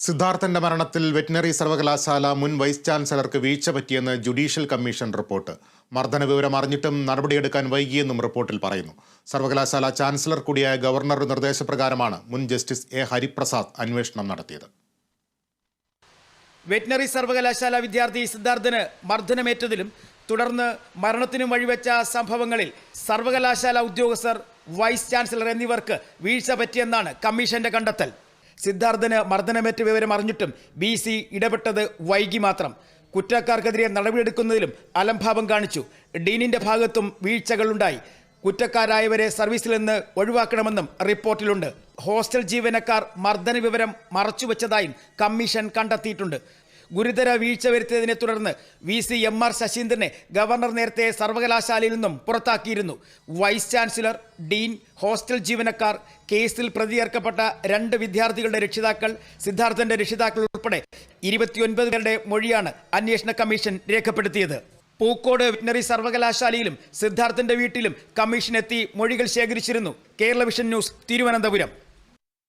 സിദ്ധാർത്ഥന്റെ മരണത്തിൽ വെറ്റിനറി സർവകലാശാല മുൻ വൈസ് ചാൻസലർക്ക് വീഴ്ച പറ്റിയെന്ന് ജുഡീഷ്യൽ കമ്മീഷൻ റിപ്പോർട്ട്. മർദ്ദന വിവരം അറിഞ്ഞിട്ടും നടപടിയെടുക്കാൻ വൈകിയെന്നും റിപ്പോർട്ടിൽ പറയുന്നു. സർവകലാശാല ചാൻസലർ കൂടിയായ ഗവർണറുടെ നിർദ്ദേശപ്രകാരമാണ് മുൻ ജസ്റ്റിസ് എ ഹരിപ്രസാദ് അന്വേഷണം നടത്തിയത്. വെറ്റിനറി സർവകലാശാല വിദ്യാർത്ഥി സിദ്ധാർത്ഥന് മർദ്ദനമേറ്റതിലും തുടർന്ന് മരണത്തിനും വഴിവെച്ച സംഭവങ്ങളിൽ സർവകലാശാല ഉദ്യോഗസ്ഥർ, വൈസ് ചാൻസലർ എന്നിവർക്ക് വീഴ്ച പറ്റിയെന്നാണ് കമ്മീഷന്റെ കണ്ടെത്തൽ. സിദ്ധാർത്ഥന് മർദ്ദനമേറ്റ വിവരം അറിഞ്ഞിട്ടും BC ഇടപെട്ടത് വൈകി മാത്രം. കുറ്റക്കാർക്കെതിരെ നടപടിയെടുക്കുന്നതിലും അലംഭാവം കാണിച്ചു. ഡീനിന്റെ ഭാഗത്തും വീഴ്ചകളുണ്ടായി. കുറ്റക്കാരായവരെ സർവീസിൽ നിന്ന് ഒഴിവാക്കണമെന്നും റിപ്പോർട്ടിലുണ്ട്. ഹോസ്റ്റൽ ജീവനക്കാർ മർദ്ദന വിവരം മറച്ചുവെച്ചതായും കമ്മീഷൻ കണ്ടെത്തിയിട്ടുണ്ട്. ഗുരുതര വീഴ്ച വരുത്തിയതിനെ തുടർന്ന് VC MR ശശീന്ദ്രനെ ഗവർണർ നേരത്തെ സർവകലാശാലയിൽ നിന്നും പുറത്താക്കിയിരുന്നു. വൈസ് ചാൻസലർ, ഡീൻ, ഹോസ്റ്റൽ ജീവനക്കാർ, കേസിൽ പ്രതിചേർക്കപ്പെട്ട 2 വിദ്യാർത്ഥികളുടെ രക്ഷിതാക്കൾ, സിദ്ധാർത്ഥന്റെ രക്ഷിതാക്കൾ ഉൾപ്പെടെ 29 പേരുടെ മൊഴിയാണ് അന്വേഷണ കമ്മീഷൻ രേഖപ്പെടുത്തിയത്. പൂക്കോട് വെറ്റിനറി സർവകലാശാലയിലും സിദ്ധാർത്ഥന്റെ വീട്ടിലും കമ്മീഷൻ എത്തി മൊഴികൾ ശേഖരിച്ചിരുന്നു. Kerala vision news, Thiruvananthapuram.